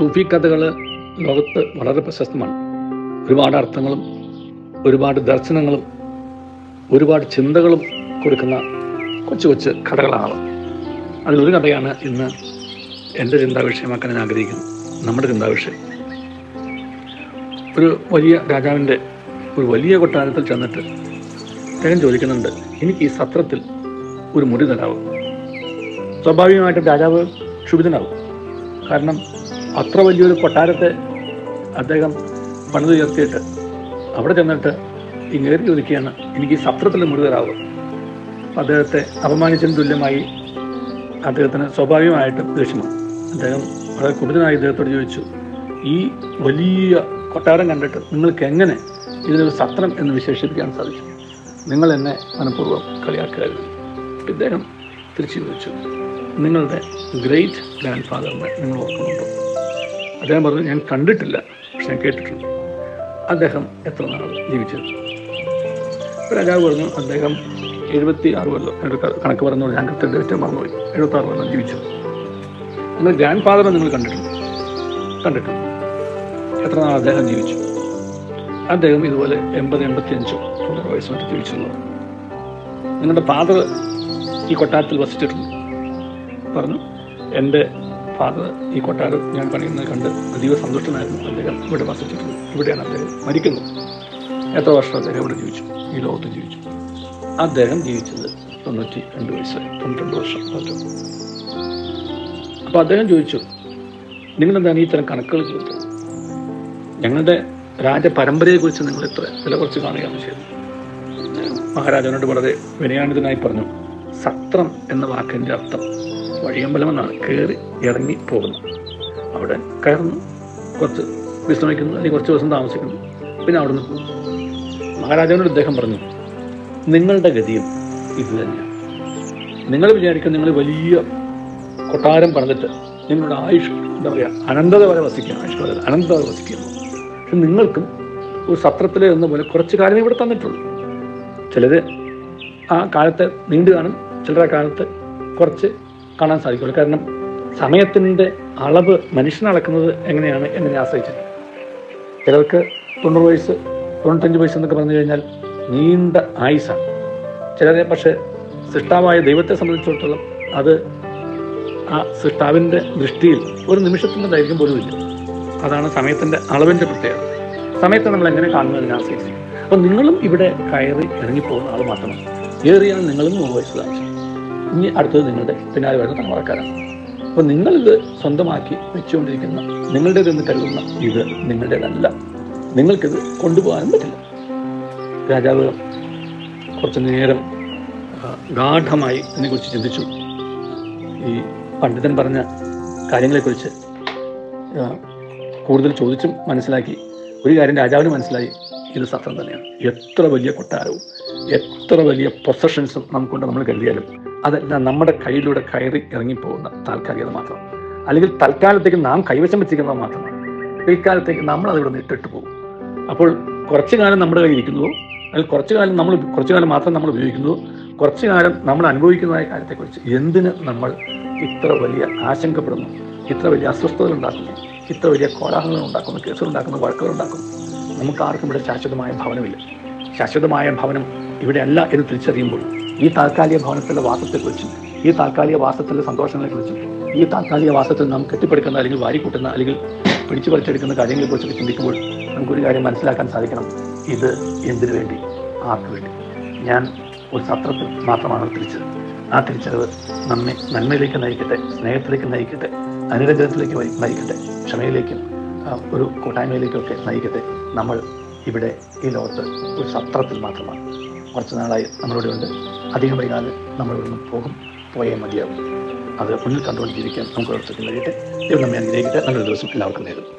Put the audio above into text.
സൂഫി കഥകൾ ലോകത്ത് വളരെ പ്രശസ്തമാണ്. ഒരുപാട് അർത്ഥങ്ങളും ഒരുപാട് ദർശനങ്ങളും ഒരുപാട് ചിന്തകളും കൊടുക്കുന്ന കൊച്ചു കൊച്ചു കഥകളാണ്. അതിലൊരു കഥയാണ് ഇന്ന് എൻ്റെ ചിന്താ വിഷയമാക്കാൻ ഞാൻ ആഗ്രഹിക്കുന്നത്. നമ്മുടെ ചിന്താ വിഷയം ഒരു വലിയ രാജാവിൻ്റെ ഒരു വലിയ കൊട്ടാരത്തിൽ ചെന്നിട്ട് അദ്ദേഹം ചോദിക്കുന്നുണ്ട്, എനിക്ക് ഈ സത്രത്തിൽ ഒരു മുറി തരാവും. സ്വാഭാവികമായിട്ടും രാജാവ് ക്ഷുഭിതനാവും. കാരണം അത്ര വലിയൊരു കൊട്ടാരത്തെ അദ്ദേഹം പണിതുയർത്തിയിട്ട് അവിടെ ചെന്നിട്ട് ഇങ്ങേറി ചോദിക്കുകയാണ്, എനിക്ക് ഈ സത്രത്തിൽ മുറി തരാവും. അദ്ദേഹത്തെ അപമാനിച്ചതിന് തുല്യമായി അദ്ദേഹത്തിന് സ്വാഭാവികമായിട്ടും ദേഷ്യമാണ്. അദ്ദേഹം വളരെ കുപിതനായി ഇദ്ദേഹത്തോട് ചോദിച്ചു, ഈ വലിയ കൊട്ടാരം കണ്ടിട്ട് നിങ്ങൾക്ക് എങ്ങനെ ഇതിനൊരു സത്രം എന്ന് വിശേഷിപ്പിക്കാൻ സാധിച്ചു? നിങ്ങൾ എന്നെ മനഃപൂർവ്വം കളിയാക്കുകയായിരുന്നു. ഇദ്ദേഹം തിരിച്ചു ചോദിച്ചു, നിങ്ങളുടെ ഗ്രേറ്റ് ഗ്രാൻഡ് ഫാദറിനെ നിങ്ങൾ ഓർക്കുന്നുണ്ടോ? അദ്ദേഹം പറഞ്ഞു, ഞാൻ കണ്ടിട്ടില്ല, പക്ഷെ ഞാൻ കേട്ടിട്ടുണ്ട്. അദ്ദേഹം എത്ര നാൾ ജീവിച്ചത്? രാജാവ് പറഞ്ഞു, അദ്ദേഹം 76 കൊല്ലം. ഒരു കണക്ക് പറഞ്ഞോളൂ, ഞാൻ കൃത്യമായിട്ട് മറന്നുപോയി. 76 കൊല്ലം ജീവിച്ചു. നിങ്ങൾ ഗ്രാൻഡ് ഫാദറെ നിങ്ങൾ കണ്ടിട്ടുണ്ട്. എത്ര നാൾ അദ്ദേഹം ജീവിച്ചു? അദ്ദേഹം ഇതുപോലെ 80-85 വയസ്സ് മറ്റു ജീവിച്ചു. നിങ്ങളുടെ ഫാദർ ഈ കൊട്ടാരത്തിൽ വസിച്ചിട്ടുണ്ട്. പറഞ്ഞു, എൻ്റെ ഫാദർ ഈ കൊട്ടാരം ഞാൻ പണിയുന്നത് കണ്ട് അതീവ സന്തുഷ്ടനായിരുന്നു. അദ്ദേഹം ഇവിടെ വസിച്ചിട്ടുണ്ട്. ഇവിടെയാണ് അദ്ദേഹം മരിക്കുന്നത്. എത്ര വർഷം അദ്ദേഹം ഇവിടെ ജീവിച്ചു? ഈ ലോകത്ത് ജീവിച്ചു. അദ്ദേഹം ജീവിച്ചത് 92 വയസ്സ്, 92 വർഷം. അപ്പോൾ അദ്ദേഹം ചോദിച്ചു, നിങ്ങളെന്താണ് ഈ തരം കണക്കുകൾ ചോദിച്ചത്? ഞങ്ങളുടെ രാജപരമ്പരയെക്കുറിച്ച് നിങ്ങൾ വില കുറച്ച് കാണുകയാണ് ചെയ്തത്. മഹാരാജാവിനോട് വളരെ വിനയാനിതനായി പറഞ്ഞു, സത്രം എന്ന വാക്കിൻ്റെ അർത്ഥം വഴിയമ്പലമെന്നാണ്. കയറി ഇറങ്ങി പോകുന്നു. അവിടെ കയറുന്നു, കുറച്ച് വിശ്രമിക്കുന്നു, അല്ലെങ്കിൽ കുറച്ച് ദിവസം താമസിക്കുന്നു, പിന്നെ അവിടെ നിന്ന് പോകുന്നു. മഹാരാജാവിനോട് അദ്ദേഹം പറഞ്ഞു, നിങ്ങളുടെ ഗതിയും ഇത് തന്നെയാണ്. നിങ്ങൾ വിചാരിക്കുക നിങ്ങൾ വലിയ കൊട്ടാരം പണിതിട്ട് നിങ്ങളുടെ ആയുഷ് അനന്തത വരെ വസിക്കുക, അനന്തത വരെ വസിക്കുന്നു. പക്ഷെ നിങ്ങൾക്കും ഒരു സത്രത്തിലെ എന്ന പോലെ കുറച്ച് കാലമേ ഇവിടെ തന്നിട്ടുള്ളൂ. ചിലർ ആ കാലത്തെ നീണ്ടു കാണും, ചിലർ ആ കാലത്ത് കുറച്ച് കാണാൻ സാധിക്കുള്ളൂ. കാരണം സമയത്തിൻ്റെ അളവ് മനുഷ്യനെ അളക്കുന്നത് എങ്ങനെയാണ് എന്നതിനെ ആശ്രയിച്ചിട്ട് ചിലർക്ക് 90 വയസ്സ് 95 വയസ്സ് എന്നൊക്കെ പറഞ്ഞു കഴിഞ്ഞാൽ നീണ്ട ആയുസാണ്. ചിലരെ പക്ഷേ സൃഷ്ടാവായ ദൈവത്തെ സംബന്ധിച്ചിടത്തോളം അത് ആ സൃഷ്ടാവിൻ്റെ ദൃഷ്ടിയിൽ ഒരു നിമിഷത്തിൻ്റെ ദൈർഘ്യം പോലും ഇല്ല. അതാണ് സമയത്തിൻ്റെ അളവിൻ്റെ പ്രത്യേകത. സമയത്തെ നമ്മൾ എങ്ങനെ കാണുന്നതിനെ ആശ്രയിച്ചു. അപ്പോൾ നിങ്ങളും ഇവിടെ കയറി ഇറങ്ങിപ്പോകുന്ന ആൾ മാത്രമാണ്. ഏറിയാണ് നിങ്ങളും 100 വയസ്സ് താമസിക്കും. ഇനി അടുത്തത് നിങ്ങളുടെ പിന്നാലെ വരുന്ന തലമുറക്കാരാണ്. അപ്പോൾ നിങ്ങളിത് സ്വന്തമാക്കി വെച്ചുകൊണ്ടിരിക്കുന്ന, നിങ്ങളുടേതെന്ന് കരുതുന്ന ഇത് നിങ്ങളുടേതല്ല. നിങ്ങൾക്കിത് കൊണ്ടുപോകാനും പറ്റില്ല. രാജാവ് കുറച്ച് നേരം ഗാഠമായി ഇതിനെക്കുറിച്ച് ചിന്തിച്ചു. ഈ പണ്ഡിതൻ പറഞ്ഞ കാര്യങ്ങളെക്കുറിച്ച് കൂടുതൽ ചോദിച്ചും മനസ്സിലാക്കി. ഒരു കാര്യം രാജാവിന് മനസ്സിലായി, ഇത് സത്യം തന്നെയാണ്. എത്ര വലിയ കൊട്ടാരവും എത്ര വലിയ പൊസഷൻസും നമുക്കൊണ്ട് നമ്മൾ കരുതിയാലും അതെല്ലാം നമ്മുടെ കയ്യിലൂടെ കയറി ഇറങ്ങിപ്പോകുന്ന താൽക്കാലികത മാത്രമാണ്. അല്ലെങ്കിൽ തൽക്കാലത്തേക്ക് നാം കൈവശം വെച്ചിരിക്കുന്നത് മാത്രമാണ്. പിൽക്കാലത്തേക്ക് നമ്മൾ അതിവിടെ നിന്ന് ഇട്ടിട്ട് പോകും. അപ്പോൾ കുറച്ചു കാലം നമ്മുടെ കയ്യിൽ ഇരിക്കുന്നുവോ, അല്ലെങ്കിൽ കുറച്ചു കാലം മാത്രം നമ്മൾ ഉപയോഗിക്കുന്നുവോ, കുറച്ചു കാലം നമ്മൾ അനുഭവിക്കുന്നതായ കാര്യത്തെക്കുറിച്ച് എന്തിന് നമ്മൾ ഇത്ര വലിയ ആശങ്കപ്പെടുന്നു, ഇത്ര വലിയ അസ്വസ്ഥതകൾ ഉണ്ടാക്കുന്നു, ഇത്ര വലിയ കോലാഹലങ്ങൾ ഉണ്ടാക്കുന്നു, കേസുകൾ ഉണ്ടാക്കുന്നു, വഴക്കുകൾ ഉണ്ടാക്കുന്നു? നമുക്ക് ആർക്കും ഇവിടെ ശാശ്വതമായ ഭവനമില്ല. ശാശ്വതമായ ഭവനം ഇവിടെ അല്ല എന്ന് തിരിച്ചറിയുമ്പോൾ ഈ താൽക്കാലിക ഭവനത്തിലെ വാസത്തെക്കുറിച്ചും ഈ താൽക്കാലിക വാസത്തിലെ സന്തോഷങ്ങളെക്കുറിച്ചും ഈ താൽക്കാലിക വാസത്തിൽ നാം കെട്ടിപ്പടുക്കുന്ന അല്ലെങ്കിൽ വാരിക്കൂട്ടുന്ന അല്ലെങ്കിൽ പിടിച്ചു പറിച്ചെടുക്കുന്ന കാര്യങ്ങളെക്കുറിച്ചൊക്കെ ചിന്തിക്കുമ്പോൾ നമുക്കൊരു കാര്യം മനസ്സിലാക്കാൻ സാധിക്കണം, ഇത് എന്തിനു വേണ്ടി, ആർക്ക് വേണ്ടി? ഞാൻ ഒരു സത്രത്തിൽ മാത്രമാണ് തിരിച്ചത്. ആ തിരിച്ചറിവ് നമ്മെ നന്മയിലേക്ക് നയിക്കട്ടെ, സ്നേഹത്തിലേക്ക് നയിക്കട്ടെ, അനുരഞ്ജനത്തിലേക്ക് നയിക്കട്ടെ, ക്ഷമയിലേക്കും ഒരു കൂട്ടായ്മയിലേക്കൊക്കെ നയിക്കട്ടെ. നമ്മൾ ഇവിടെ ഈ ലോകത്ത് ഒരു സത്രത്തിൽ മാത്രമാണ്. കുറച്ച് നാളായി നമ്മളിവിടെ ഉണ്ട്. അധികം വൈകാതെ നമ്മളിവിടെ നിന്ന് പോയേ മതിയാകും. അത് മുന്നിൽ കണ്ടുകൊണ്ട് ജീവിക്കാൻ നമുക്ക് കഴിയട്ടെ. ദൈവം നമ്മെ അനുഗ്രഹിക്കട്ടെ. നല്ലൊരു ദിവസം എല്ലാവർക്കും നേരുന്നു.